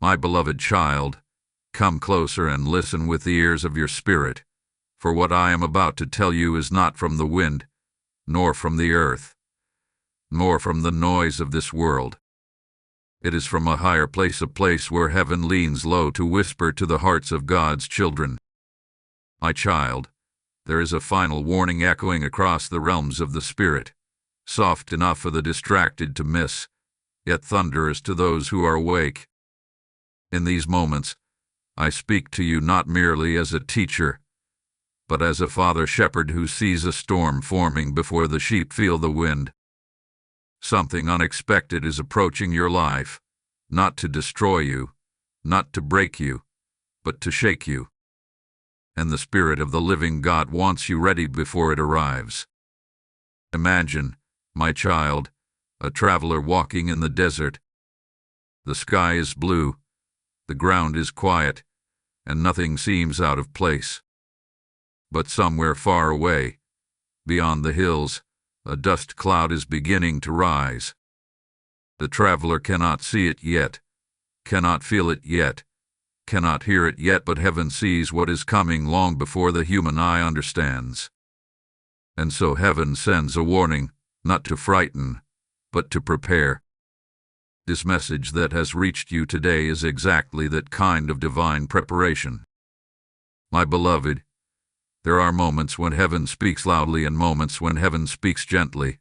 My beloved child, come closer and listen with the ears of your spirit, for what I am about to tell you is not from the wind, nor from the earth, nor from the noise of this world. It is from a higher place, a place where heaven leans low to whisper to the hearts of God's children. My child, there is a final warning echoing across the realms of the Spirit, soft enough for the distracted to miss, yet thunderous to those who are awake. In these moments, I speak to you not merely as a teacher, but as a father shepherd who sees a storm forming before the sheep feel the wind. Something unexpected is approaching your life, not to destroy you, not to break you, but to shake you. And the Spirit of the living God wants you ready before it arrives. Imagine, my child, a traveler walking in the desert. The sky is blue, the ground is quiet, and nothing seems out of place. But somewhere far away, beyond the hills, a dust cloud is beginning to rise. The traveler cannot see it yet, cannot feel it yet, cannot hear it yet, but heaven sees what is coming long before the human eye understands. And so heaven sends a warning, not to frighten, but to prepare. This message that has reached you today is exactly that kind of divine preparation. My beloved, there are moments when heaven speaks loudly and moments when heaven speaks gently.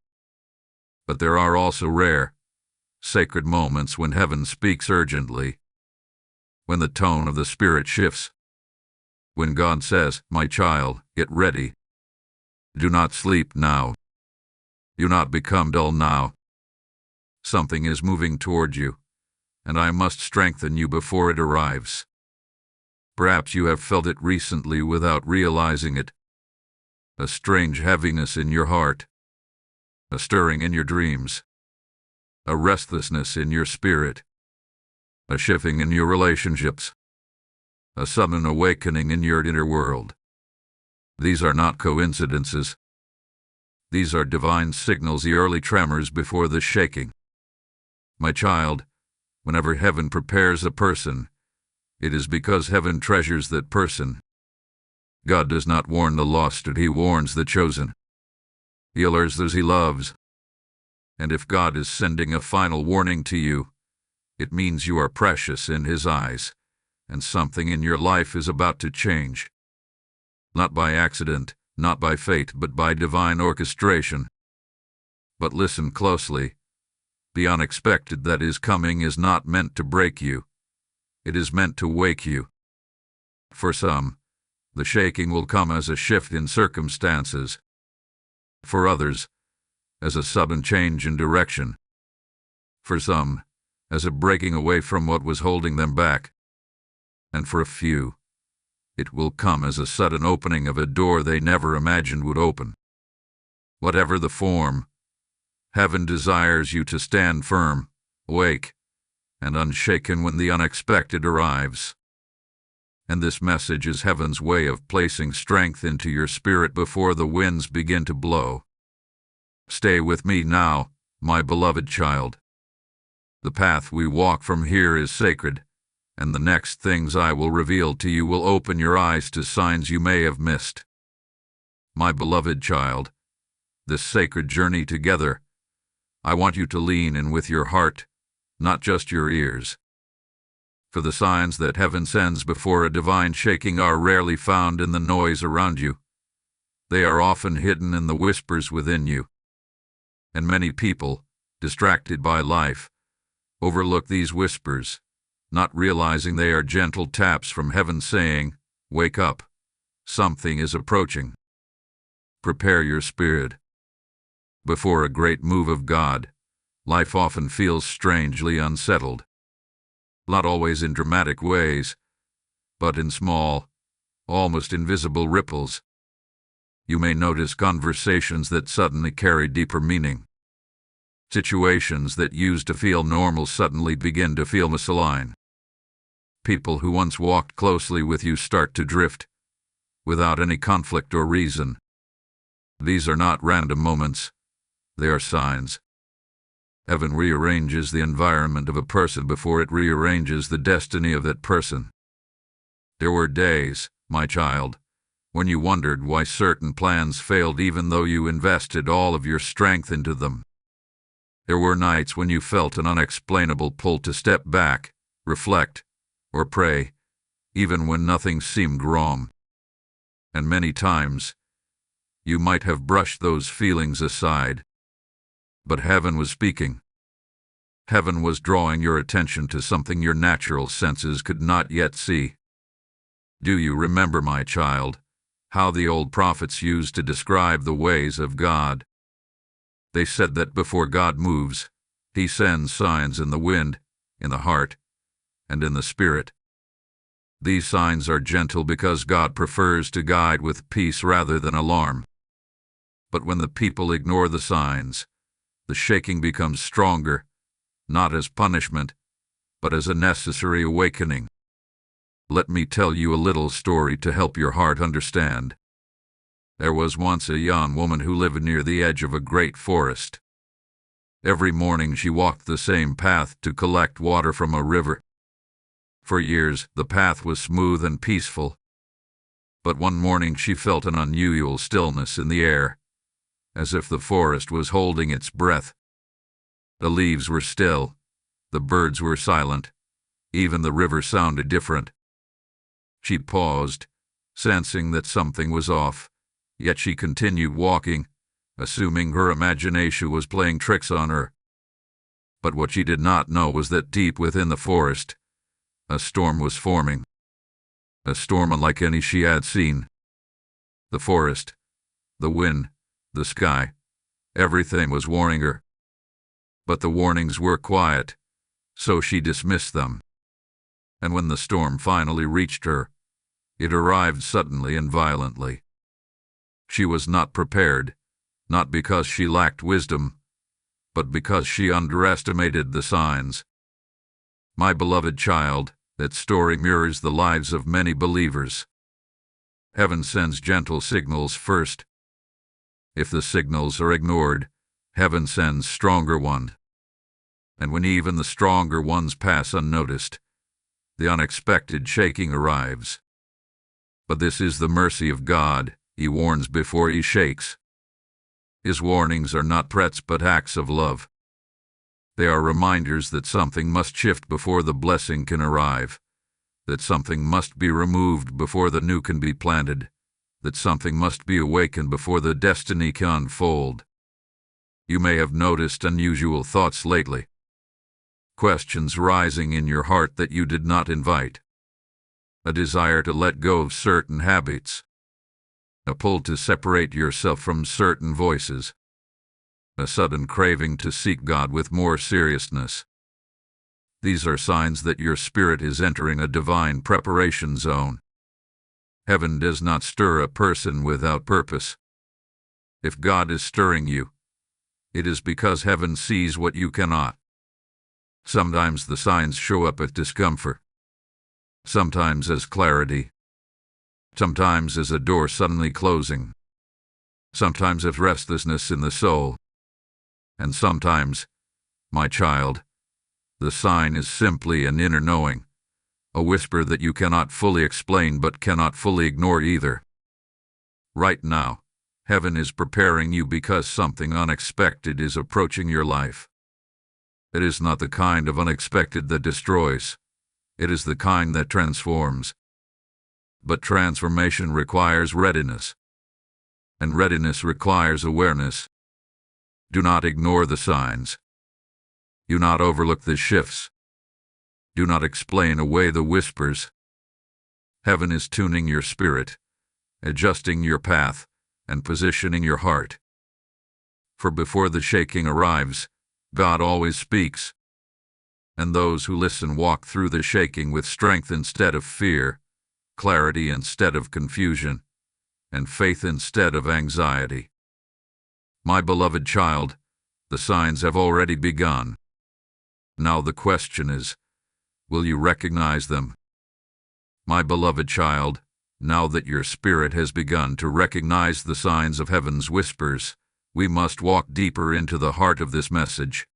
But there are also rare, sacred moments when heaven speaks urgently. When the tone of the Spirit shifts. When God says, "My child, get ready. Do not sleep now. Do not become dull now. Something is moving toward you, and I must strengthen you before it arrives." Perhaps you have felt it recently without realizing it. A strange heaviness in your heart, a stirring in your dreams, a restlessness in your spirit, a shifting in your relationships, a sudden awakening in your inner world. These are not coincidences. These are divine signals, the early tremors before the shaking. My child, whenever heaven prepares a person, it is because heaven treasures that person. God does not warn the lost, he warns the chosen. He allures those he loves. And if God is sending a final warning to you, it means you are precious in his eyes, and something in your life is about to change. Not by accident, not by fate, but by divine orchestration. But listen closely. The unexpected that is coming is not meant to break you. It is meant to wake you. For some, the shaking will come as a shift in circumstances. For others, as a sudden change in direction. For some, as a breaking away from what was holding them back. And for a few, it will come as a sudden opening of a door they never imagined would open. Whatever the form, heaven desires you to stand firm, awake, and unshaken when the unexpected arrives. And this message is heaven's way of placing strength into your spirit before the winds begin to blow. Stay with me now, my beloved child. The path we walk from here is sacred, and the next things I will reveal to you will open your eyes to signs you may have missed. My beloved child, this sacred journey together, I want you to lean in with your heart, not just your ears. For the signs that heaven sends before a divine shaking are rarely found in the noise around you. They are often hidden in the whispers within you. And many people, distracted by life, overlook these whispers, not realizing they are gentle taps from heaven saying, "Wake up, something is approaching." Prepare your spirit. Before a great move of God, life often feels strangely unsettled. Not always in dramatic ways, but in small, almost invisible ripples. You may notice conversations that suddenly carry deeper meaning. Situations that used to feel normal suddenly begin to feel misaligned. People who once walked closely with you start to drift, without any conflict or reason. These are not random moments. They are signs. Heaven rearranges the environment of a person before it rearranges the destiny of that person. There were days, my child, when you wondered why certain plans failed even though you invested all of your strength into them. There were nights when you felt an unexplainable pull to step back, reflect, or pray, even when nothing seemed wrong. And many times, you might have brushed those feelings aside. But heaven was speaking. Heaven was drawing your attention to something your natural senses could not yet see. Do you remember, my child, how the old prophets used to describe the ways of God? They said that before God moves, he sends signs in the wind, in the heart, and in the spirit. These signs are gentle because God prefers to guide with peace rather than alarm. But when the people ignore the signs, the shaking becomes stronger, not as punishment, but as a necessary awakening. Let me tell you a little story to help your heart understand. There was once a young woman who lived near the edge of a great forest. Every morning she walked the same path to collect water from a river. For years, the path was smooth and peaceful. But one morning she felt an unusual stillness in the air, as if the forest was holding its breath. The leaves were still, the birds were silent, even the river sounded different. She paused, sensing that something was off, yet she continued walking, assuming her imagination was playing tricks on her. But what she did not know was that deep within the forest, a storm was forming. A storm unlike any she had seen. The forest, the wind, the sky, everything was warning her. But the warnings were quiet, so she dismissed them. And when the storm finally reached her, it arrived suddenly and violently. She was not prepared, not because she lacked wisdom, but because she underestimated the signs. My beloved child, that story mirrors the lives of many believers. Heaven sends gentle signals first. If the signals are ignored, heaven sends stronger ones. And when even the stronger ones pass unnoticed, the unexpected shaking arrives. But this is the mercy of God. He warns before he shakes. His warnings are not threats but acts of love. They are reminders that something must shift before the blessing can arrive, that something must be removed before the new can be planted, that something must be awakened before the destiny can unfold. You may have noticed unusual thoughts lately. Questions rising in your heart that you did not invite. A desire to let go of certain habits. A pull to separate yourself from certain voices. A sudden craving to seek God with more seriousness. These are signs that your spirit is entering a divine preparation zone. Heaven does not stir a person without purpose. If God is stirring you, it is because heaven sees what you cannot. Sometimes the signs show up as discomfort. Sometimes as clarity. Sometimes as a door suddenly closing. Sometimes as restlessness in the soul. And sometimes, my child, the sign is simply an inner knowing, a whisper that you cannot fully explain but cannot fully ignore either. Right now, heaven is preparing you because something unexpected is approaching your life. It is not the kind of unexpected that destroys. It is the kind that transforms. But transformation requires readiness. And readiness requires awareness. Do not ignore the signs. Do not overlook the shifts. Do not explain away the whispers. Heaven is tuning your spirit, adjusting your path, and positioning your heart. For before the shaking arrives, God always speaks. And those who listen walk through the shaking with strength instead of fear, clarity instead of confusion, and faith instead of anxiety. My beloved child, the signs have already begun. Now the question is, will you recognize them? My beloved child, now that your spirit has begun to recognize the signs of heaven's whispers, we must walk deeper into the heart of this message.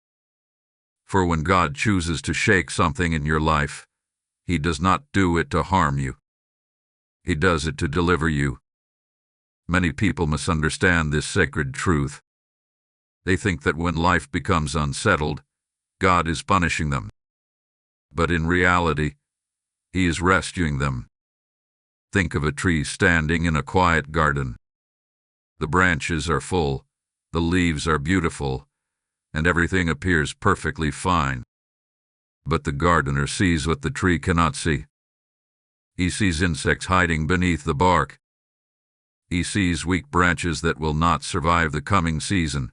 For when God chooses to shake something in your life, He does not do it to harm you. He does it to deliver you. Many people misunderstand this sacred truth. They think that when life becomes unsettled, God is punishing them. But in reality, He is rescuing them. Think of a tree standing in a quiet garden. The branches are full, the leaves are beautiful, and everything appears perfectly fine. But the gardener sees what the tree cannot see. He sees insects hiding beneath the bark. He sees weak branches that will not survive the coming season.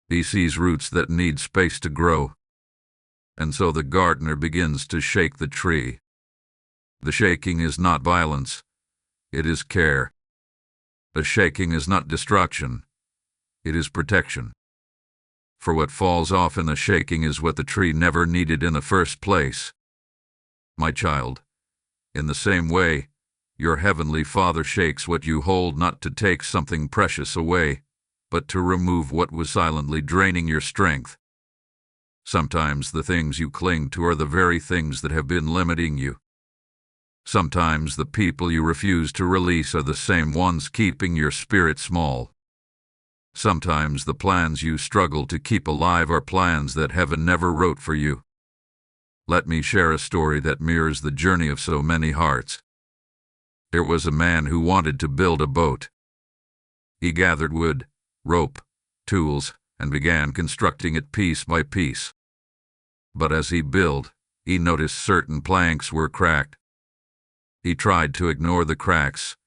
He sees roots that need space to grow. And so the gardener begins to shake the tree. The shaking is not violence, it is care. The shaking is not destruction, it is protection. For what falls off in the shaking is what the tree never needed in the first place. My child, in the same way, your heavenly Father shakes what you hold not to take something precious away, but to remove what was silently draining your strength. Sometimes the things you cling to are the very things that have been limiting you. Sometimes the people you refuse to release are the same ones keeping your spirit small. Sometimes the plans you struggle to keep alive are plans that heaven never wrote for you. Let me share a story that mirrors the journey of so many hearts. There was a man who wanted to build a boat. He gathered wood, rope, tools, and began constructing it piece by piece. But as he built, he noticed certain planks were cracked. He tried to ignore the cracks,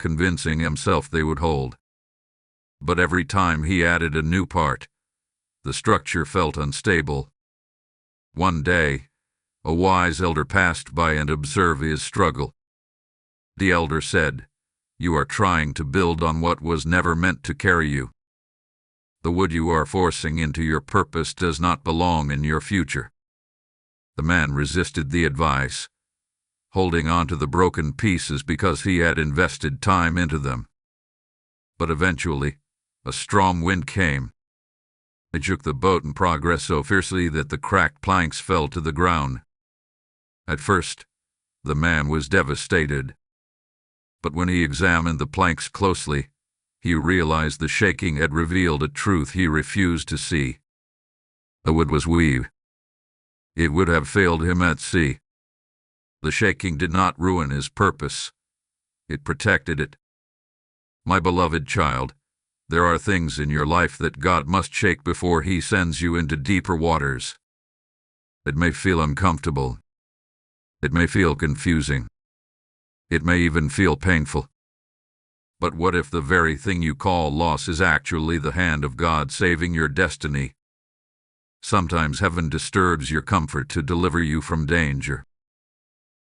convincing himself they would hold. But every time he added a new part, the structure felt unstable. One day, a wise elder passed by and observed his struggle. The elder said, "You are trying to build on what was never meant to carry you. The wood you are forcing into your purpose does not belong in your future." The man resisted the advice, holding on to the broken pieces because he had invested time into them. But eventually, a strong wind came. It shook the boat in progress so fiercely that the cracked planks fell to the ground. At first, the man was devastated. But when he examined the planks closely, he realized the shaking had revealed a truth he refused to see. The wood was weak. It would have failed him at sea. The shaking did not ruin his purpose. It protected it. My beloved child, there are things in your life that God must shake before He sends you into deeper waters. It may feel uncomfortable. It may feel confusing. It may even feel painful. But what if the very thing you call loss is actually the hand of God saving your destiny? Sometimes heaven disturbs your comfort to deliver you from danger.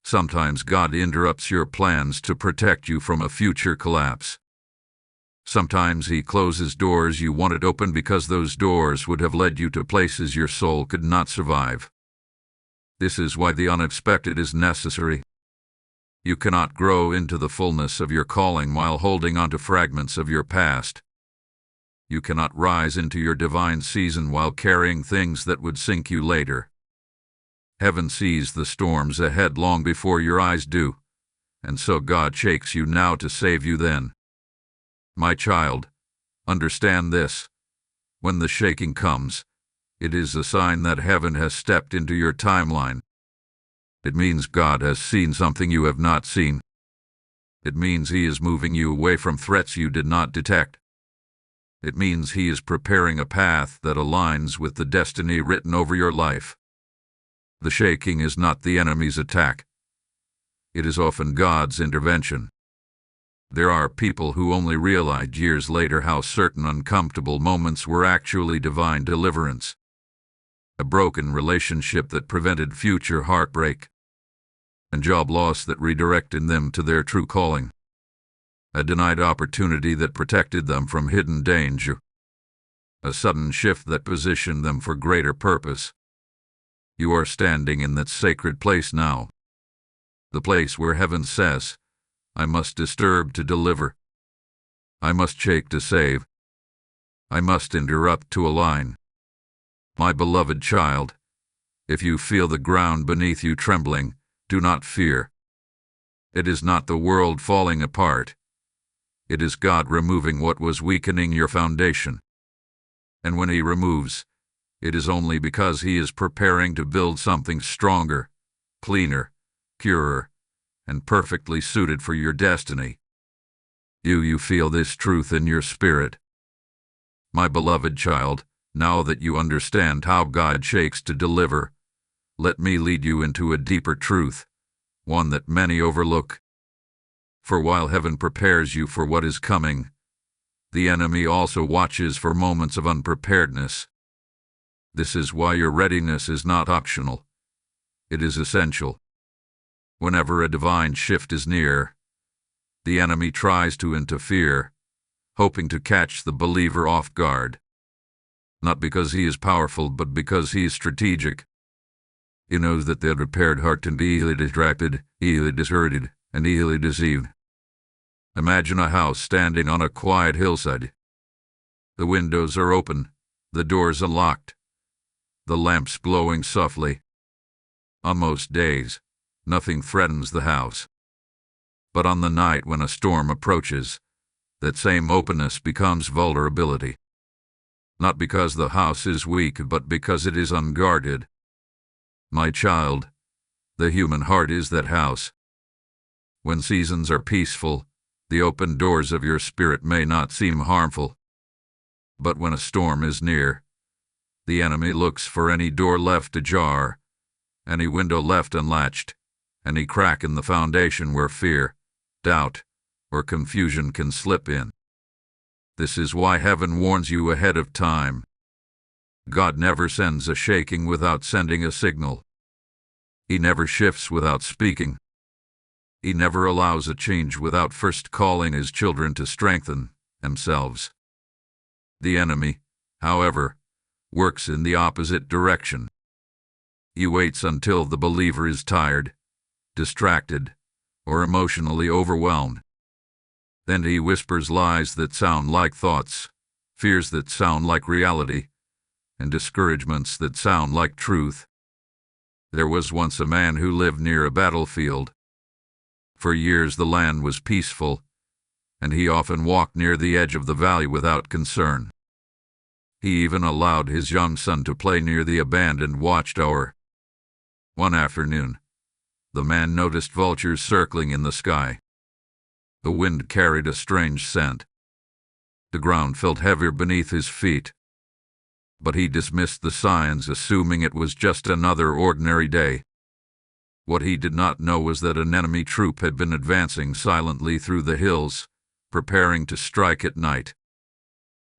Sometimes God interrupts your plans to protect you from a future collapse. Sometimes He closes doors you wanted open because those doors would have led you to places your soul could not survive. This is why the unexpected is necessary. You cannot grow into the fullness of your calling while holding on to fragments of your past. You cannot rise into your divine season while carrying things that would sink you later. Heaven sees the storms ahead long before your eyes do, and so God shakes you now to save you then. My child, understand this. When the shaking comes, it is a sign that heaven has stepped into your timeline. It means God has seen something you have not seen. It means He is moving you away from threats you did not detect. It means He is preparing a path that aligns with the destiny written over your life. The shaking is not the enemy's attack. It is often God's intervention. There are people who only realized years later how certain uncomfortable moments were actually divine deliverance. A broken relationship that prevented future heartbreak. A job loss that redirected them to their true calling. A denied opportunity that protected them from hidden danger. A sudden shift that positioned them for greater purpose. You are standing in that sacred place now. The place where heaven says, I must disturb to deliver. I must shake to save. I must interrupt to align. My beloved child, If you feel the ground beneath you trembling, do not fear. It is not the world falling apart. It is God removing what was weakening your foundation. And when He removes, it is only because He is preparing to build something stronger, cleaner, purer, and perfectly suited for your destiny. You feel this truth in your spirit. My beloved child, now that you understand how God shakes to deliver, let me lead you into a deeper truth, one that many overlook. For while heaven prepares you for what is coming, the enemy also watches for moments of unpreparedness. This is why your readiness is not optional. It is essential. Whenever a divine shift is near, the enemy tries to interfere, hoping to catch the believer off guard. Not because he is powerful, but because he is strategic. He knows that the prepared heart can be easily distracted, easily deserted, and easily deceived. Imagine a house standing on a quiet hillside. The windows are open, the doors unlocked, the lamps glowing softly. On most days, nothing threatens the house. But on the night when a storm approaches, that same openness becomes vulnerability. Not because the house is weak, but because it is unguarded. My child, the human heart is that house. When seasons are peaceful, the open doors of your spirit may not seem harmful. But when a storm is near, the enemy looks for any door left ajar, any window left unlatched, any crack in the foundation where fear, doubt, or confusion can slip in. This is why heaven warns you ahead of time. God never sends a shaking without sending a signal. He never shifts without speaking. He never allows a change without first calling His children to strengthen themselves. The enemy, however, works in the opposite direction. He waits until the believer is tired, distracted, or emotionally overwhelmed. Then he whispers lies that sound like thoughts, fears that sound like reality, and discouragements that sound like truth. There was once a man who lived near a battlefield. For years the land was peaceful, and he often walked near the edge of the valley without concern. He even allowed his young son to play near the abandoned watchtower. One afternoon, the man noticed vultures circling in the sky. The wind carried a strange scent. The ground felt heavier beneath his feet. But he dismissed the signs, assuming it was just another ordinary day. What he did not know was that an enemy troop had been advancing silently through the hills, preparing to strike at night.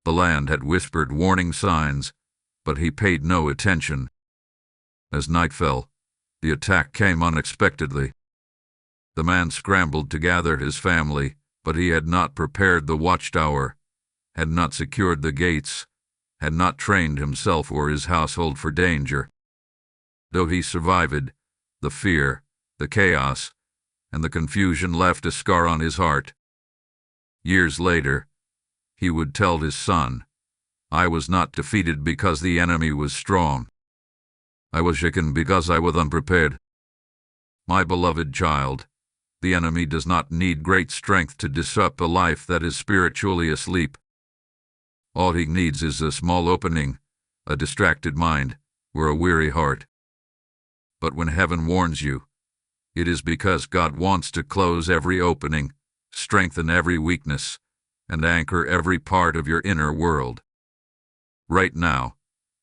The land had whispered warning signs, but he paid no attention. As night fell, the attack came unexpectedly. The man scrambled to gather his family, but he had not prepared the watchtower, had not secured the gates, had not trained himself or his household for danger. Though he survived, the fear, the chaos, and the confusion left a scar on his heart. Years later, he would tell his son, "I was not defeated because the enemy was strong. I was shaken because I was unprepared." My beloved child, the enemy does not need great strength to disrupt a life that is spiritually asleep. All he needs is a small opening, a distracted mind, or a weary heart. But when heaven warns you, it is because God wants to close every opening, strengthen every weakness, and anchor every part of your inner world. Right now,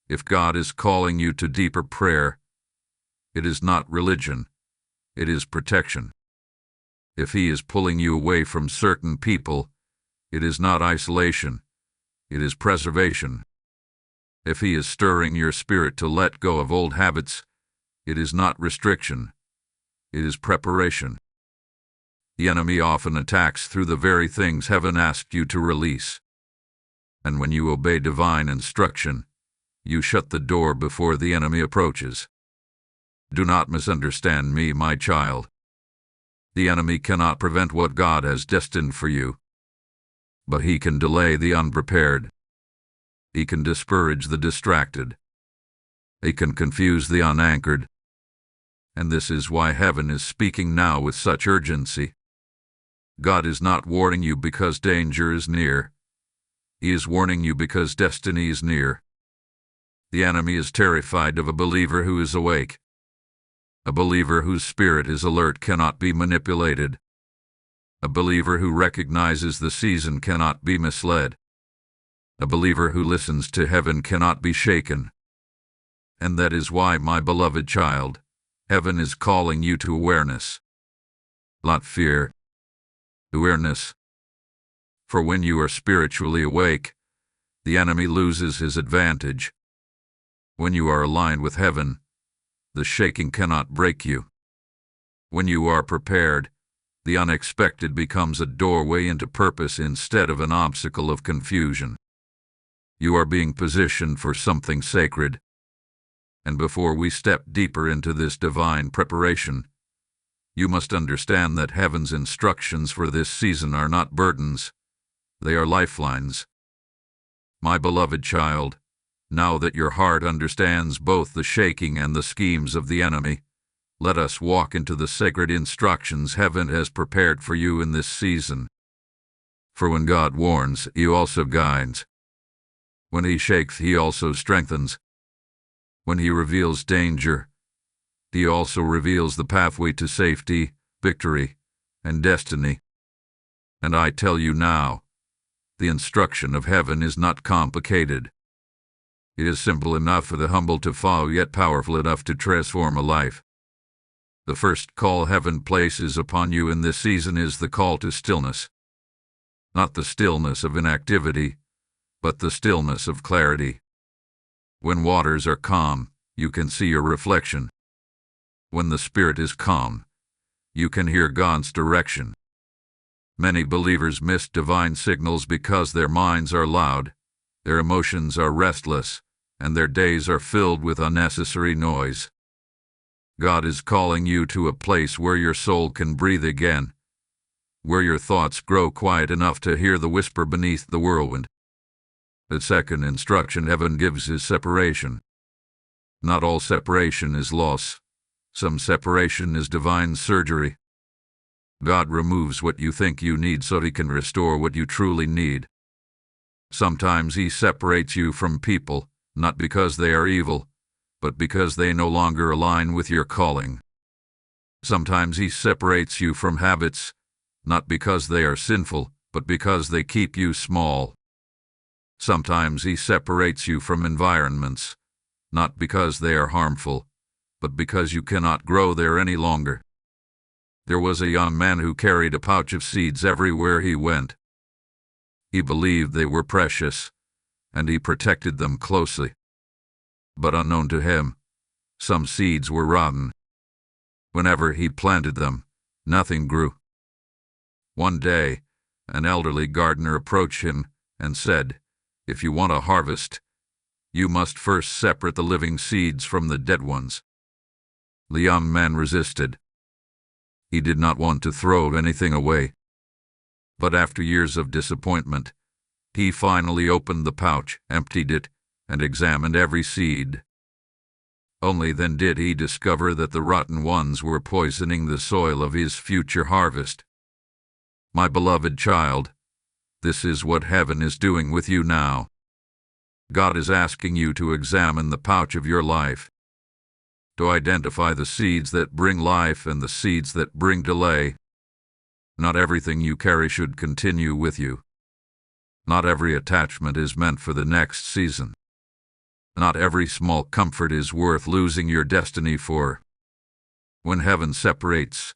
if God is calling you to deeper prayer, it is not religion, it is protection. If He is pulling you away from certain people, it is not isolation, it is preservation. If He is stirring your spirit to let go of old habits, it is not restriction, it is preparation. The enemy often attacks through the very things heaven asked you to release. And when you obey divine instruction, you shut the door before the enemy approaches. Do not misunderstand me, my child. The enemy cannot prevent what God has destined for you, but he can delay the unprepared. He can discourage the distracted. They can confuse the unanchored. And this is why heaven is speaking now with such urgency. God is not warning you because danger is near. He is warning you because destiny is near. The enemy is terrified of a believer who is awake. A believer whose spirit is alert cannot be manipulated. A believer who recognizes the season cannot be misled. A believer who listens to heaven cannot be shaken. And that is why, my beloved child, heaven is calling you to awareness. Not fear. Awareness. For when you are spiritually awake, the enemy loses his advantage. When you are aligned with heaven, the shaking cannot break you. When you are prepared, the unexpected becomes a doorway into purpose instead of an obstacle of confusion. You are being positioned for something sacred. And before we step deeper into this divine preparation, you must understand that heaven's instructions for this season are not burdens, they are lifelines. My beloved child, now that your heart understands both the shaking and the schemes of the enemy, let us walk into the sacred instructions heaven has prepared for you in this season. For when God warns, He also guides. When He shakes, He also strengthens. When He reveals danger, He also reveals the pathway to safety, victory, and destiny. And I tell you now, the instruction of heaven is not complicated. It is simple enough for the humble to follow, yet powerful enough to transform a life. The first call heaven places upon you in this season is the call to stillness. Not the stillness of inactivity, but the stillness of clarity. When waters are calm, you can see your reflection. When the spirit is calm, you can hear God's direction. Many believers miss divine signals because their minds are loud, their emotions are restless, and their days are filled with unnecessary noise. God is calling you to a place where your soul can breathe again, where your thoughts grow quiet enough to hear the whisper beneath the whirlwind. The second instruction heaven gives is separation. Not all separation is loss. Some separation is divine surgery. God removes what you think you need so He can restore what you truly need. Sometimes He separates you from people, not because they are evil, but because they no longer align with your calling. Sometimes He separates you from habits, not because they are sinful, but because they keep you small. Sometimes He separates you from environments, not because they are harmful, but because you cannot grow there any longer. There was a young man who carried a pouch of seeds everywhere he went. He believed they were precious, and he protected them closely. But unknown to him, some seeds were rotten. Whenever he planted them, nothing grew. One day, an elderly gardener approached him and said, "If you want a harvest, you must first separate the living seeds from the dead ones." The young man resisted. He did not want to throw anything away. But after years of disappointment, he finally opened the pouch, emptied it, and examined every seed. Only then did he discover that the rotten ones were poisoning the soil of his future harvest. My beloved child, this is what heaven is doing with you now. God is asking you to examine the pouch of your life, to identify the seeds that bring life and the seeds that bring delay. Not everything you carry should continue with you. Not every attachment is meant for the next season. Not every small comfort is worth losing your destiny for. When heaven separates,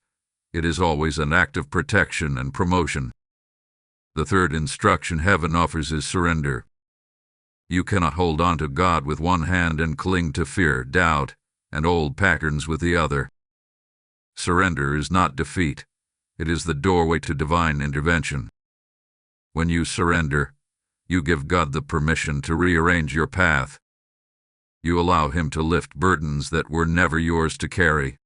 it is always an act of protection and promotion. The third instruction heaven offers is surrender. You cannot hold on to God with one hand and cling to fear, doubt, and old patterns with the other. Surrender is not defeat. It is the doorway to divine intervention. When you surrender, you give God the permission to rearrange your path. You allow Him to lift burdens that were never yours to carry.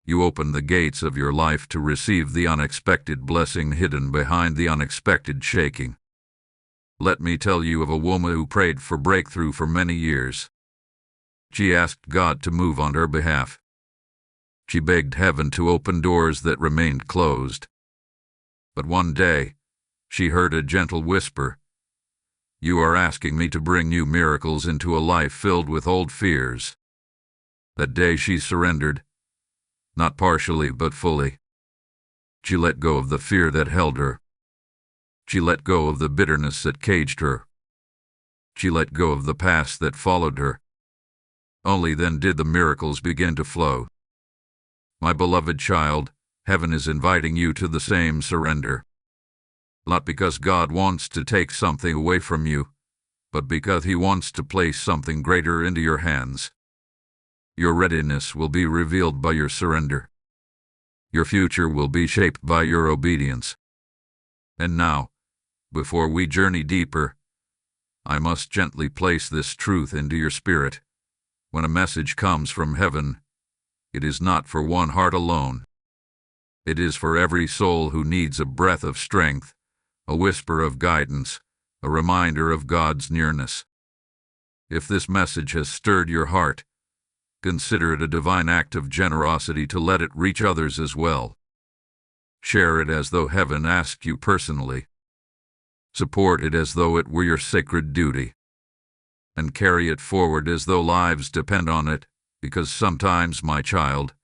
You open the gates of your life to receive the unexpected blessing hidden behind the unexpected shaking. Let me tell you of a woman who prayed for breakthrough for many years. She asked God to move on her behalf. She begged heaven to open doors that remained closed. But one day, she heard a gentle whisper, "You are asking me to bring new miracles into a life filled with old fears." That day she surrendered, not partially but fully. She let go of the fear that held her. She let go of the bitterness that caged her. She let go of the past that followed her. Only then did the miracles begin to flow. My beloved child, heaven is inviting you to the same surrender. Not because God wants to take something away from you, but because He wants to place something greater into your hands. Your readiness will be revealed by your surrender. Your future will be shaped by your obedience. And now, before we journey deeper, I must gently place this truth into your spirit. When a message comes from heaven, it is not for one heart alone. It is for every soul who needs a breath of strength, a whisper of guidance, a reminder of God's nearness. If this message has stirred your heart, consider it a divine act of generosity to let it reach others as well. Share it as though heaven asked you personally. Support it as though it were your sacred duty. And carry it forward as though lives depend on it, because sometimes, my child,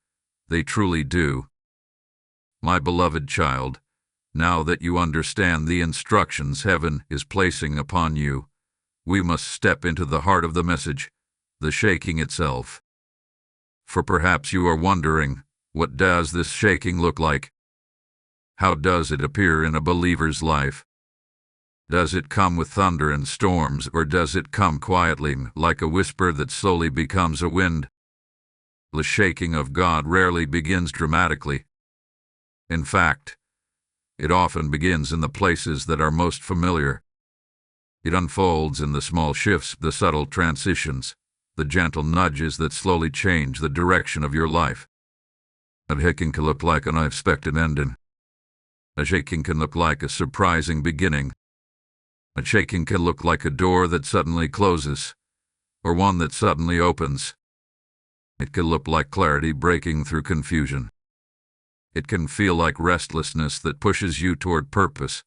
they truly do. My beloved child, now that you understand the instructions heaven is placing upon you, we must step into the heart of the message, the shaking itself. For perhaps you are wondering, what does this shaking look like? How does it appear in a believer's life? Does it come with thunder and storms, or does it come quietly, like a whisper that slowly becomes a wind? The shaking of God rarely begins dramatically. In fact, it often begins in the places that are most familiar. It unfolds in the small shifts, the subtle transitions, the gentle nudges that slowly change the direction of your life. A shaking can look like an unexpected ending. A shaking can look like a surprising beginning. A shaking can look like a door that suddenly closes, or one that suddenly opens. It can look like clarity breaking through confusion. It can feel like restlessness that pushes you toward purpose.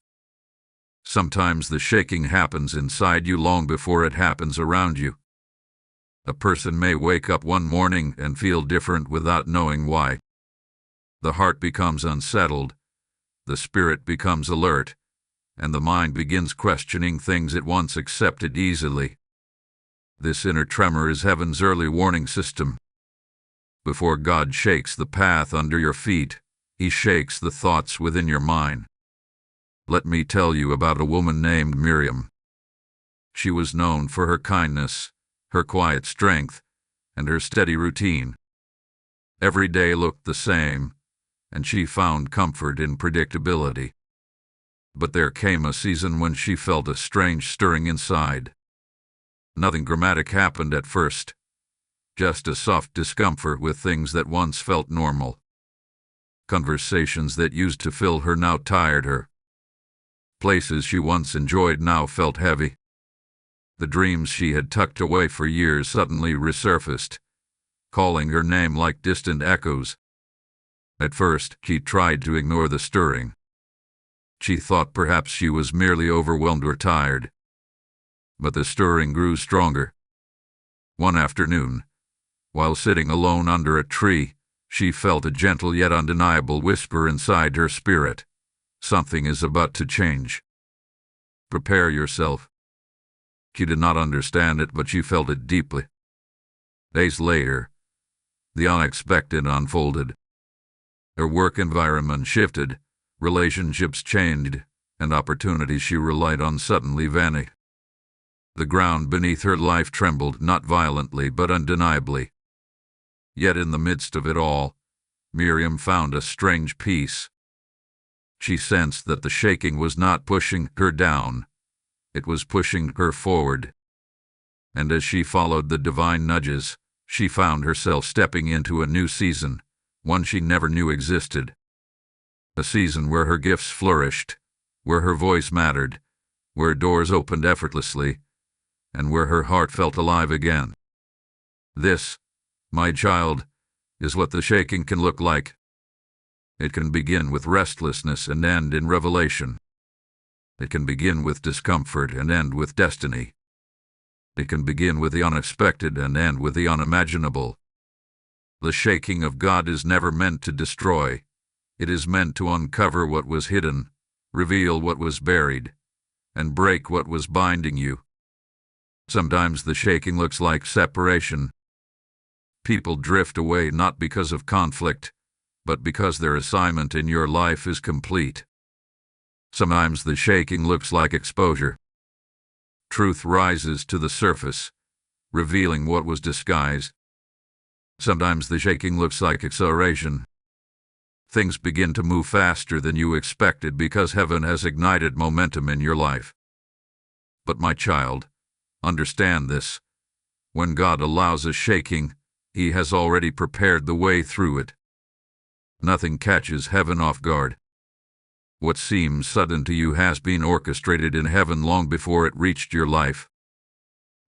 Sometimes the shaking happens inside you long before it happens around you. A person may wake up one morning and feel different without knowing why. The heart becomes unsettled, the spirit becomes alert, and the mind begins questioning things it once accepted easily. This inner tremor is heaven's early warning system. Before God shakes the path under your feet, He shakes the thoughts within your mind. Let me tell you about a woman named Miriam. She was known for her kindness, her quiet strength, and her steady routine. Every day looked the same, and she found comfort in predictability. But there came a season when she felt a strange stirring inside. Nothing dramatic happened at first, just a soft discomfort with things that once felt normal. Conversations that used to fill her now tired her. Places she once enjoyed now felt heavy. The dreams she had tucked away for years suddenly resurfaced, calling her name like distant echoes. At first, she tried to ignore the stirring. She thought perhaps she was merely overwhelmed or tired. But the stirring grew stronger. One afternoon, while sitting alone under a tree, she felt a gentle yet undeniable whisper inside her spirit. Something is about to change. Prepare yourself. She did not understand it, but she felt it deeply. Days later, the unexpected unfolded. Her work environment shifted, relationships changed, and opportunities she relied on suddenly vanished. The ground beneath her life trembled, not violently but undeniably. Yet in the midst of it all, Miriam found a strange peace. She sensed that the shaking was not pushing her down, it was pushing her forward. And as she followed the divine nudges, she found herself stepping into a new season, one she never knew existed. A season where her gifts flourished, where her voice mattered, where doors opened effortlessly, and where her heart felt alive again. This, my child, is what the shaking can look like. It can begin with restlessness and end in revelation. It can begin with discomfort and end with destiny. It can begin with the unexpected and end with the unimaginable. The shaking of God is never meant to destroy. It is meant to uncover what was hidden, reveal what was buried, and break what was binding you. Sometimes the shaking looks like separation. People drift away not because of conflict, but because their assignment in your life is complete. Sometimes the shaking looks like exposure. Truth rises to the surface, revealing what was disguised. Sometimes the shaking looks like acceleration. Things begin to move faster than you expected because heaven has ignited momentum in your life. But my child, understand this. When God allows a shaking, He has already prepared the way through it. Nothing catches heaven off guard. What seems sudden to you has been orchestrated in heaven long before it reached your life.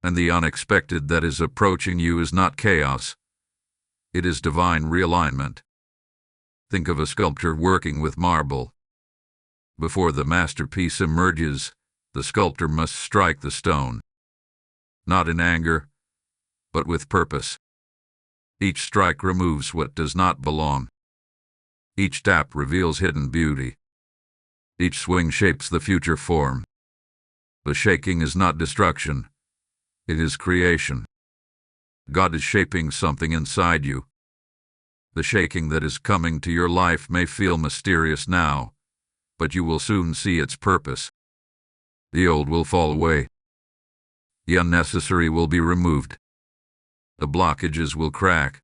And the unexpected that is approaching you is not chaos. It is divine realignment. Think of a sculptor working with marble. Before the masterpiece emerges, the sculptor must strike the stone. Not in anger, but with purpose. Each strike removes what does not belong. Each tap reveals hidden beauty. Each swing shapes the future form. The shaking is not destruction. It is creation. God is shaping something inside you. The shaking that is coming to your life may feel mysterious now, but you will soon see its purpose. The old will fall away. The unnecessary will be removed. The blockages will crack.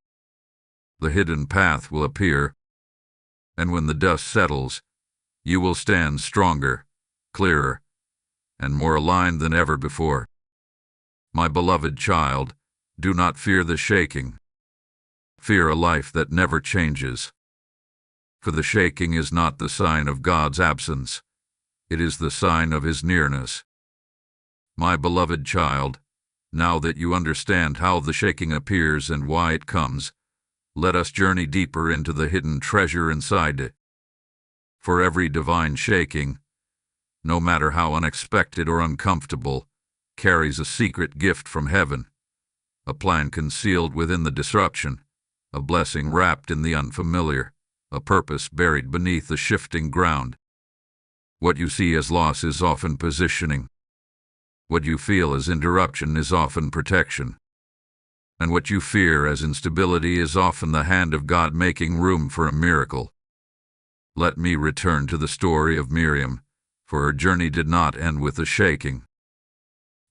The hidden path will appear. And when the dust settles, you will stand stronger, clearer, and more aligned than ever before. My beloved child, do not fear the shaking. Fear a life that never changes. For the shaking is not the sign of God's absence. It is the sign of His nearness. My beloved child, now that you understand how the shaking appears and why it comes, let us journey deeper into the hidden treasure inside it. For every divine shaking, no matter how unexpected or uncomfortable, carries a secret gift from heaven, a plan concealed within the disruption, a blessing wrapped in the unfamiliar, a purpose buried beneath the shifting ground. What you see as loss is often positioning. What you feel as interruption is often protection. And what you fear as instability is often the hand of God making room for a miracle. Let me return to the story of Miriam, for her journey did not end with the shaking.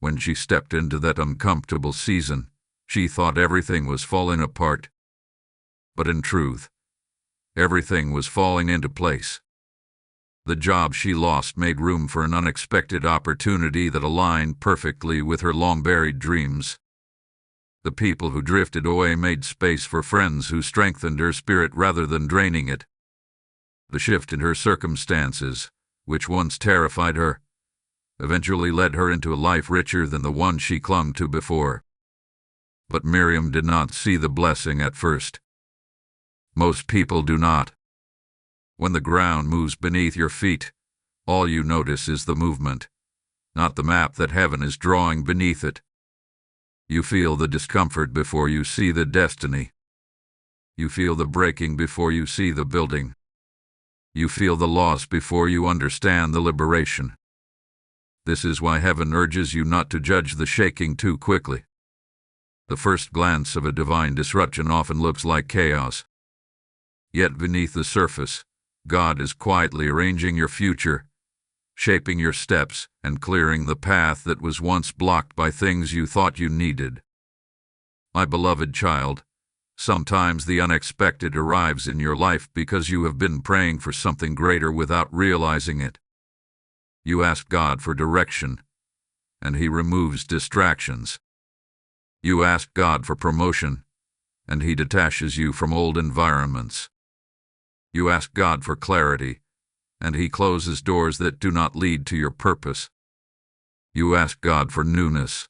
When she stepped into that uncomfortable season, she thought everything was falling apart. But in truth, everything was falling into place. The job she lost made room for an unexpected opportunity that aligned perfectly with her long-buried dreams. The people who drifted away made space for friends who strengthened her spirit rather than draining it. The shift in her circumstances, which once terrified her, eventually led her into a life richer than the one she clung to before. But Miriam did not see the blessing at first. Most people do not. When the ground moves beneath your feet, all you notice is the movement, not the map that heaven is drawing beneath it. You feel the discomfort before you see the destiny. You feel the breaking before you see the building. You feel the loss before you understand the liberation. This is why heaven urges you not to judge the shaking too quickly. The first glance of a divine disruption often looks like chaos. Yet beneath the surface, God is quietly arranging your future, shaping your steps, and clearing the path that was once blocked by things you thought you needed. My beloved child, sometimes the unexpected arrives in your life because you have been praying for something greater without realizing it. You ask God for direction, and He removes distractions. You ask God for promotion, and He detaches you from old environments. You ask God for clarity, and He closes doors that do not lead to your purpose. You ask God for newness,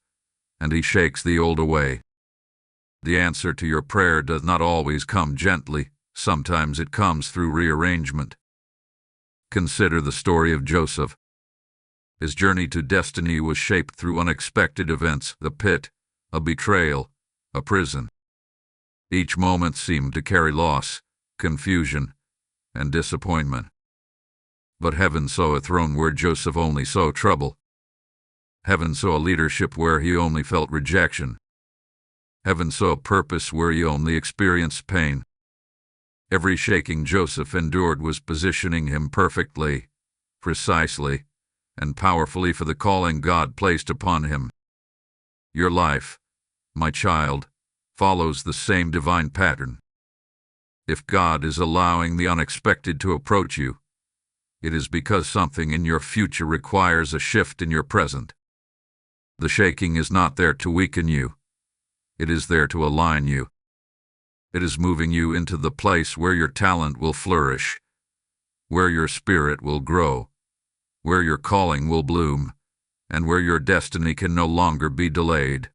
and He shakes the old away. The answer to your prayer does not always come gently. Sometimes it comes through rearrangement. Consider the story of Joseph. His journey to destiny was shaped through unexpected events: the pit, a betrayal, a prison. Each moment seemed to carry loss, confusion, and disappointment. But heaven saw a throne where Joseph only saw trouble. Heaven saw leadership where he only felt rejection. Heaven saw purpose where he only experienced pain. Every shaking Joseph endured was positioning him perfectly, precisely, and powerfully for the calling God placed upon him. Your life, my child, follows the same divine pattern. If God is allowing the unexpected to approach you, it is because something in your future requires a shift in your present. The shaking is not there to weaken you. It is there to align you. It is moving you into the place where your talent will flourish, where your spirit will grow, where your calling will bloom, and where your destiny can no longer be delayed.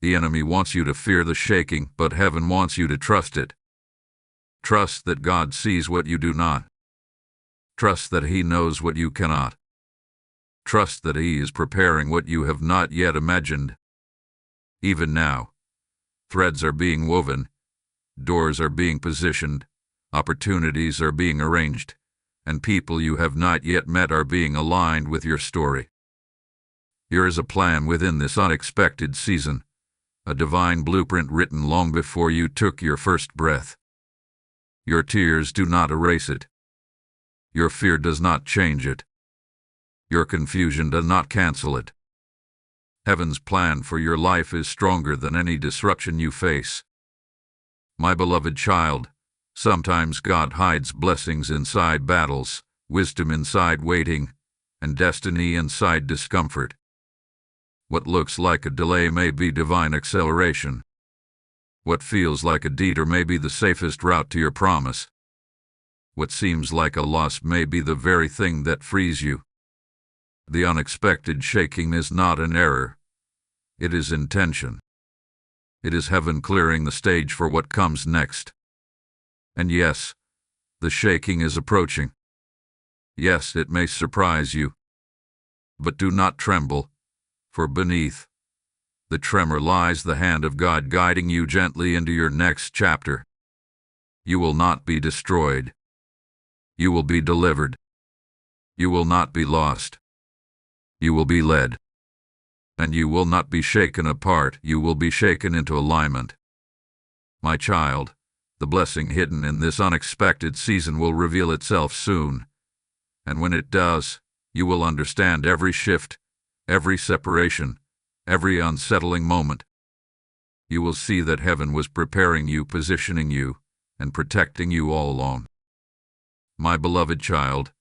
The enemy wants you to fear the shaking, but heaven wants you to trust it. Trust that God sees what you do not. Trust that He knows what you cannot. Trust that He is preparing what you have not yet imagined. Even now, threads are being woven, doors are being positioned, opportunities are being arranged, and people you have not yet met are being aligned with your story. Here is a plan within this unexpected season, a divine blueprint written long before you took your first breath. Your tears do not erase it. Your fear does not change it. Your confusion does not cancel it. Heaven's plan for your life is stronger than any disruption you face. My beloved child, sometimes God hides blessings inside battles, wisdom inside waiting, and destiny inside discomfort. What looks like a delay may be divine acceleration. What feels like a detour may be the safest route to your promise. What seems like a loss may be the very thing that frees you. The unexpected shaking is not an error. It is intention. It is heaven clearing the stage for what comes next. And yes, the shaking is approaching. Yes, it may surprise you. But do not tremble, for beneath the tremor lies the hand of God guiding you gently into your next chapter. You will not be destroyed. You will be delivered. You will not be lost. You will be led. And you will not be shaken apart, you will be shaken into alignment. My child, the blessing hidden in this unexpected season will reveal itself soon. And when it does, you will understand every shift, every separation, every unsettling moment. You will see that heaven was preparing you, positioning you, and protecting you all along. My beloved child,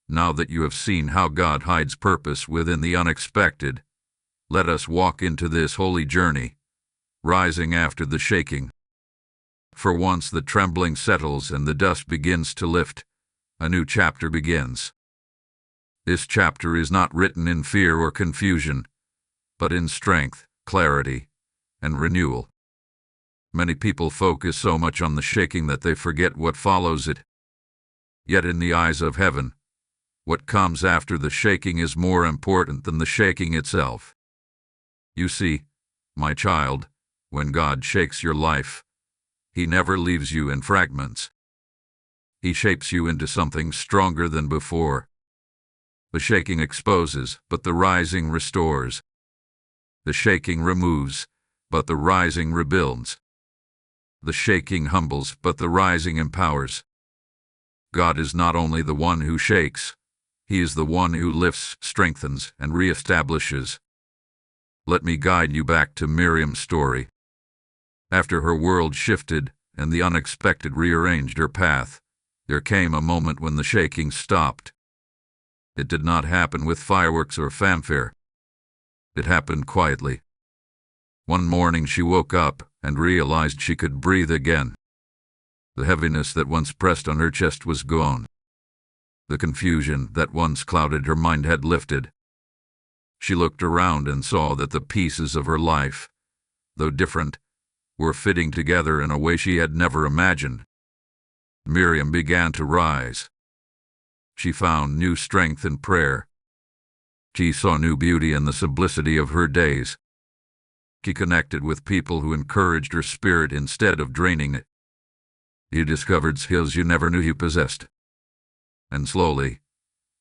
now that you have seen how God hides purpose within the unexpected, let us walk into this holy journey, rising after the shaking. For once the trembling settles and the dust begins to lift, a new chapter begins. This chapter is not written in fear or confusion, but in strength, clarity, and renewal. Many people focus so much on the shaking that they forget what follows it. Yet in the eyes of heaven, what comes after the shaking is more important than the shaking itself. You see, my child, when God shakes your life, He never leaves you in fragments. He shapes you into something stronger than before. The shaking exposes, but the rising restores. The shaking removes, but the rising rebuilds. The shaking humbles, but the rising empowers. God is not only the one who shakes, He is the one who lifts, strengthens, and reestablishes. Let me guide you back to Miriam's story. After her world shifted and the unexpected rearranged her path, there came a moment when the shaking stopped. It did not happen with fireworks or fanfare. It happened quietly. One morning she woke up and realized she could breathe again. The heaviness that once pressed on her chest was gone. The confusion that once clouded her mind had lifted. She looked around and saw that the pieces of her life, though different, were fitting together in a way she had never imagined. Miriam began to rise. She found new strength in prayer. She saw new beauty in the simplicity of her days. She connected with people who encouraged her spirit instead of draining it. She discovered skills you never knew you possessed. And slowly,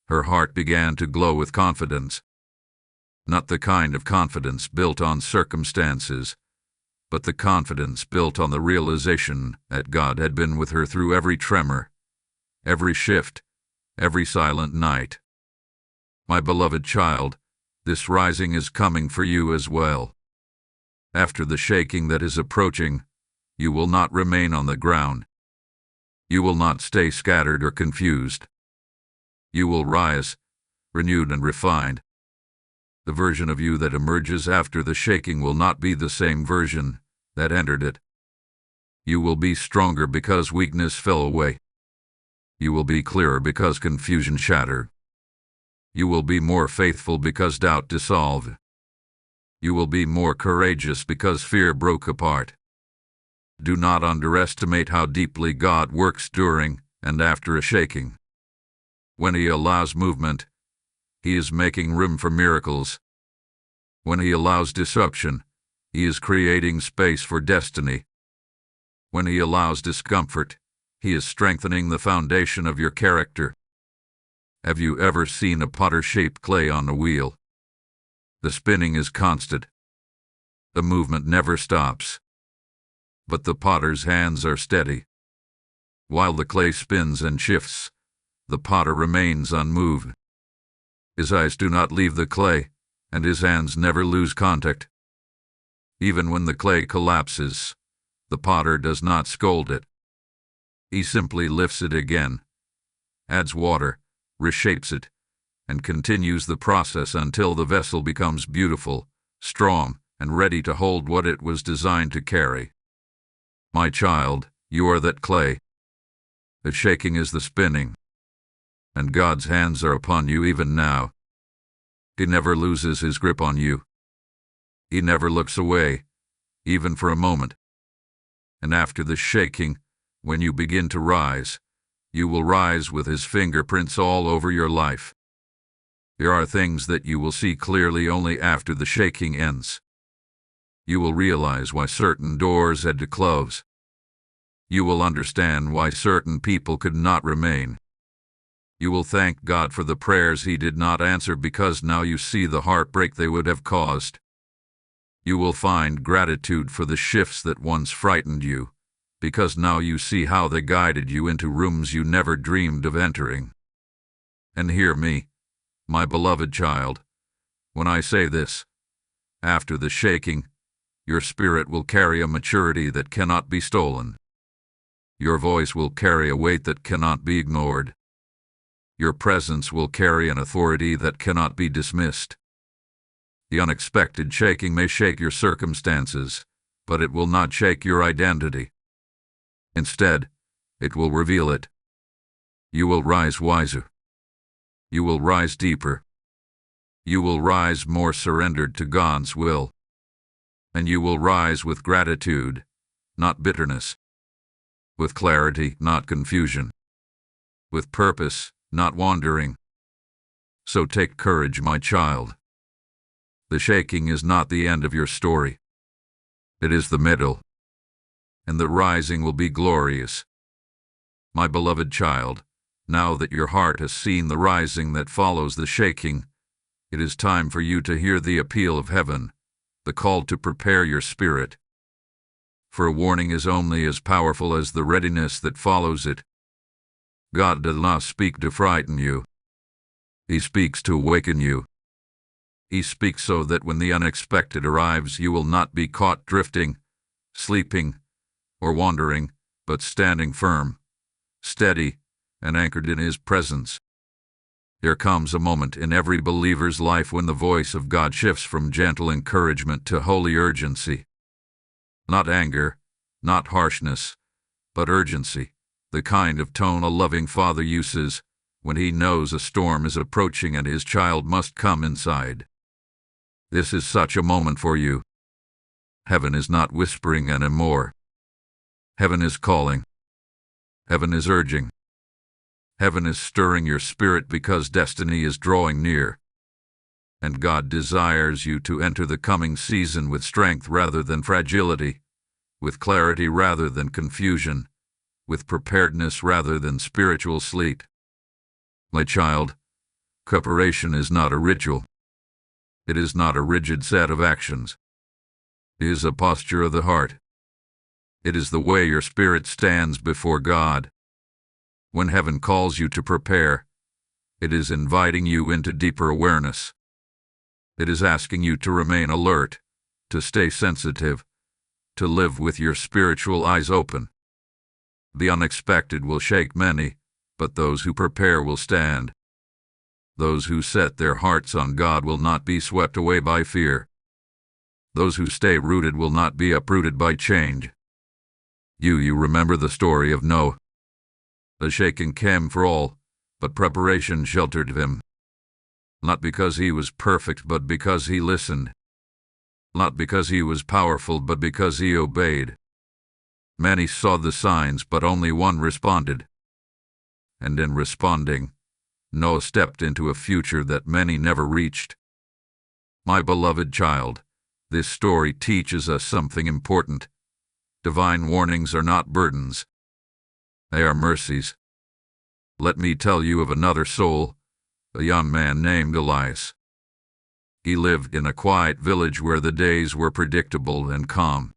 her heart began to glow with confidence. Not the kind of confidence built on circumstances, but the confidence built on the realization that God had been with her through every tremor, every shift, every silent night. My beloved child, this rising is coming for you as well. After the shaking that is approaching, you will not remain on the ground. You will not stay scattered or confused. You will rise, renewed and refined. The version of you that emerges after the shaking will not be the same version that entered it. You will be stronger because weakness fell away. You will be clearer because confusion shattered. You will be more faithful because doubt dissolved. You will be more courageous because fear broke apart. Do not underestimate how deeply God works during and after a shaking. When He allows movement, He is making room for miracles. When He allows disruption, He is creating space for destiny. When He allows discomfort, He is strengthening the foundation of your character. Have you ever seen a potter shape clay on a wheel? The spinning is constant. The movement never stops. But the potter's hands are steady. While the clay spins and shifts, the potter remains unmoved. His eyes do not leave the clay, and his hands never lose contact. Even when the clay collapses, the potter does not scold it. He simply lifts it again, adds water, reshapes it, and continues the process until the vessel becomes beautiful, strong, and ready to hold what it was designed to carry. My child, you are that clay. The shaking is the spinning, and God's hands are upon you even now. He never loses His grip on you. He never looks away, even for a moment. And after the shaking, when you begin to rise, you will rise with His fingerprints all over your life. There are things that you will see clearly only after the shaking ends. You will realize why certain doors had to close. You will understand why certain people could not remain. You will thank God for the prayers He did not answer because now you see the heartbreak they would have caused. You will find gratitude for the shifts that once frightened you, because now you see how they guided you into rooms you never dreamed of entering. And hear me, my beloved child, when I say this. After the shaking, your spirit will carry a maturity that cannot be stolen. Your voice will carry a weight that cannot be ignored. Your presence will carry an authority that cannot be dismissed. The unexpected shaking may shake your circumstances, but it will not shake your identity. Instead, it will reveal it. You will rise wiser. You will rise deeper. You will rise more surrendered to God's will. And you will rise with gratitude, not bitterness. With clarity, not confusion. With purpose, not wandering. So take courage, my child. The shaking is not the end of your story. It is the middle. And the rising will be glorious. My beloved child, now that your heart has seen the rising that follows the shaking, it is time for you to hear the appeal of heaven, the call to prepare your spirit. For a warning is only as powerful as the readiness that follows it. God does not speak to frighten you. He speaks to awaken you. He speaks so that when the unexpected arrives, you will not be caught drifting, sleeping, or wandering, but standing firm, steady, and anchored in His presence. There comes a moment in every believer's life when the voice of God shifts from gentle encouragement to holy urgency. Not anger, not harshness, but urgency, the kind of tone a loving father uses when he knows a storm is approaching and his child must come inside. This is such a moment for you. Heaven is not whispering anymore. Heaven is calling. Heaven is urging. Heaven is stirring your spirit because destiny is drawing near. And God desires you to enter the coming season with strength rather than fragility, with clarity rather than confusion, with preparedness rather than spiritual sleep. My child, preparation is not a ritual. It is not a rigid set of actions. It is a posture of the heart. It is the way your spirit stands before God. When heaven calls you to prepare, it is inviting you into deeper awareness. It is asking you to remain alert, to stay sensitive, to live with your spiritual eyes open. The unexpected will shake many, but those who prepare will stand. Those who set their hearts on God will not be swept away by fear. Those who stay rooted will not be uprooted by change. You remember the story of Noah. The shaking came for all, but preparation sheltered him. Not because he was perfect, but because he listened. Not because he was powerful, but because he obeyed. Many saw the signs, but only one responded. And in responding, Noah stepped into a future that many never reached. My beloved child, this story teaches us something important. Divine warnings are not burdens. They are mercies. Let me tell you of another soul, a young man named Elias. He lived in a quiet village where the days were predictable and calm.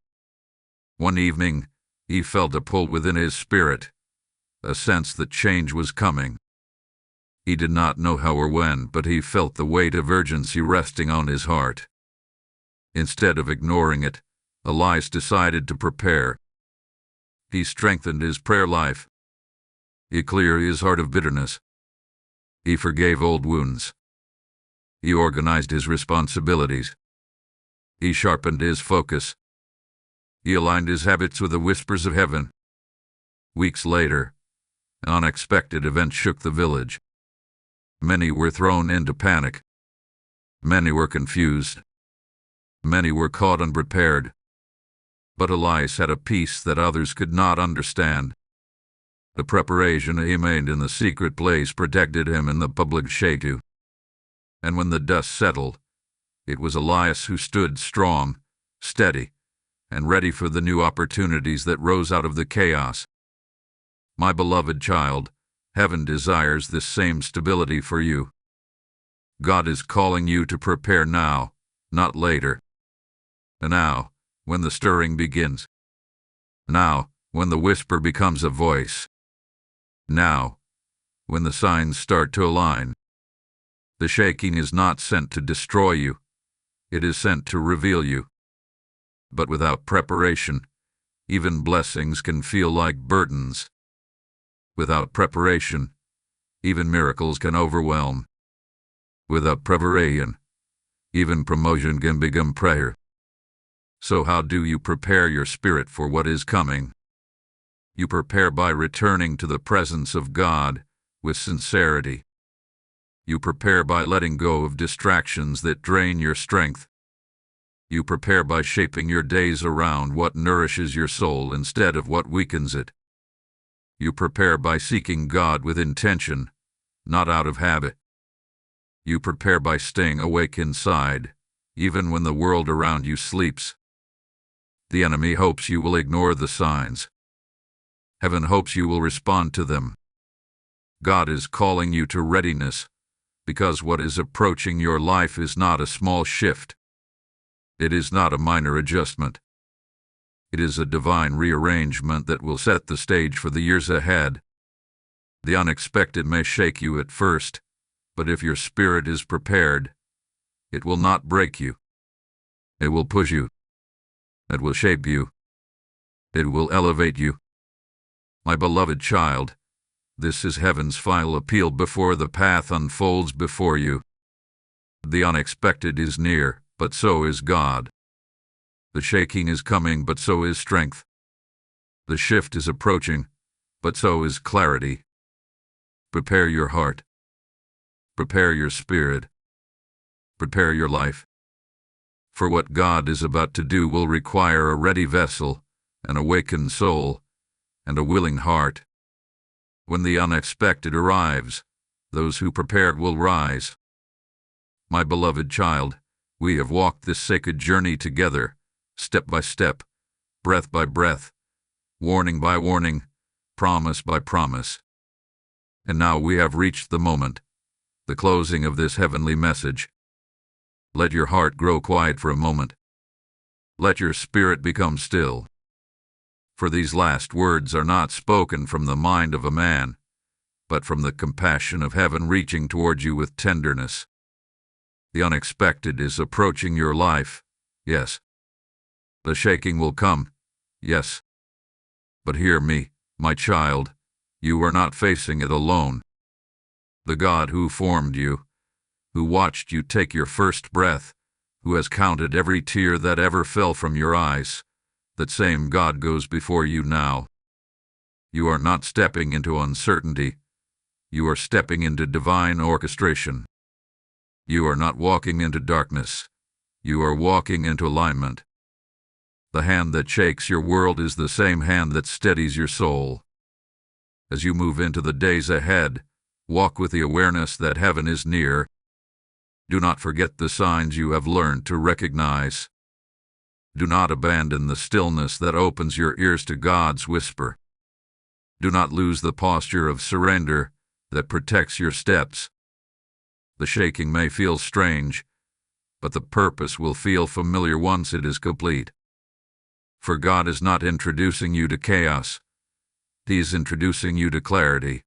One evening, he felt a pull within his spirit, a sense that change was coming. He did not know how or when, but he felt the weight of urgency resting on his heart. Instead of ignoring it, Elias decided to prepare. He strengthened his prayer life. He cleared his heart of bitterness. He forgave old wounds. He organized his responsibilities. He sharpened his focus. He aligned his habits with the whispers of heaven. Weeks later, an unexpected event shook the village. Many were thrown into panic. Many were confused. Many were caught unprepared. But Elias had a peace that others could not understand. The preparation he made in the secret place protected him in the public shade. And when the dust settled, it was Elias who stood strong, steady, and ready for the new opportunities that rose out of the chaos. My beloved child, heaven desires this same stability for you. God is calling you to prepare now, not later. And now, when the stirring begins. Now, when the whisper becomes a voice. Now, when the signs start to align. The shaking is not sent to destroy you. It is sent to reveal you. But without preparation, even blessings can feel like burdens. Without preparation, even miracles can overwhelm. Without preparation, even promotion can become prayer. So how do you prepare your spirit for what is coming? You prepare by returning to the presence of God with sincerity. You prepare by letting go of distractions that drain your strength. You prepare by shaping your days around what nourishes your soul instead of what weakens it. You prepare by seeking God with intention, not out of habit. You prepare by staying awake inside, even when the world around you sleeps. The enemy hopes you will ignore the signs. Heaven hopes you will respond to them. God is calling you to readiness, because what is approaching your life is not a small shift. It is not a minor adjustment. It is a divine rearrangement that will set the stage for the years ahead. The unexpected may shake you at first, but if your spirit is prepared, it will not break you. It will push you. It will shape you. It will elevate you. My beloved child, this is heaven's final appeal before the path unfolds before you. The unexpected is near, but so is God. The shaking is coming, but so is strength. The shift is approaching, but so is clarity. Prepare your heart. Prepare your spirit. Prepare your life. For what God is about to do will require a ready vessel, an awakened soul, and a willing heart. When the unexpected arrives, those who prepared will rise. My beloved child, we have walked this sacred journey together, step by step, breath by breath, warning by warning, promise by promise. And now we have reached the moment, the closing of this heavenly message. Let your heart grow quiet for a moment. Let your spirit become still. For these last words are not spoken from the mind of a man, but from the compassion of heaven reaching towards you with tenderness. The unexpected is approaching your life, yes. The shaking will come, yes. But hear me, my child, you are not facing it alone. The God who formed you, who watched you take your first breath, who has counted every tear that ever fell from your eyes, that same God goes before you now. You are not stepping into uncertainty. You are stepping into divine orchestration. You are not walking into darkness. You are walking into alignment. The hand that shakes your world is the same hand that steadies your soul. As you move into the days ahead, walk with the awareness that heaven is near. Do not forget the signs you have learned to recognize. Do not abandon the stillness that opens your ears to God's whisper. Do not lose the posture of surrender that protects your steps. The shaking may feel strange, but the purpose will feel familiar once it is complete. For God is not introducing you to chaos. He is introducing you to clarity.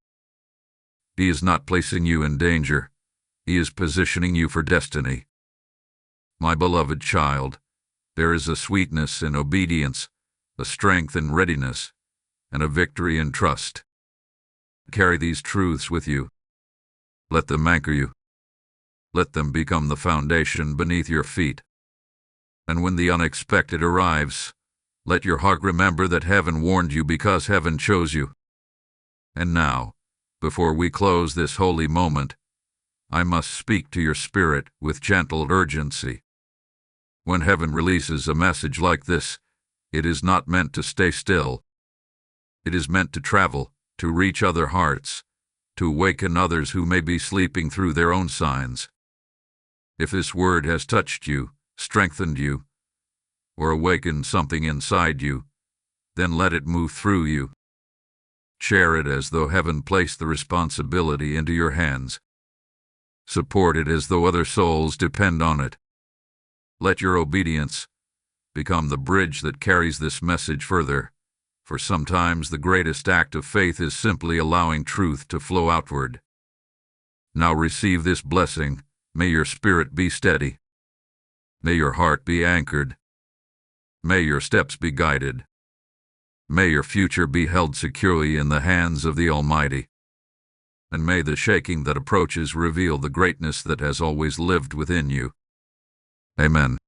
He is not placing you in danger. He is positioning you for destiny. My beloved child, there is a sweetness in obedience, a strength in readiness, and a victory in trust. Carry these truths with you. Let them anchor you. Let them become the foundation beneath your feet. And when the unexpected arrives, let your heart remember that heaven warned you because heaven chose you. And now, before we close this holy moment, I must speak to your spirit with gentle urgency. When heaven releases a message like this, it is not meant to stay still. It is meant to travel, to reach other hearts, to awaken others who may be sleeping through their own signs. If this word has touched you, strengthened you, or awakened something inside you, then let it move through you. Share it as though heaven placed the responsibility into your hands. Support it as though other souls depend on it. Let your obedience become the bridge that carries this message further, for sometimes the greatest act of faith is simply allowing truth to flow outward. Now receive this blessing. May your spirit be steady. May your heart be anchored. May your steps be guided. May your future be held securely in the hands of the Almighty. And may the shaking that approaches reveal the greatness that has always lived within you. Amen.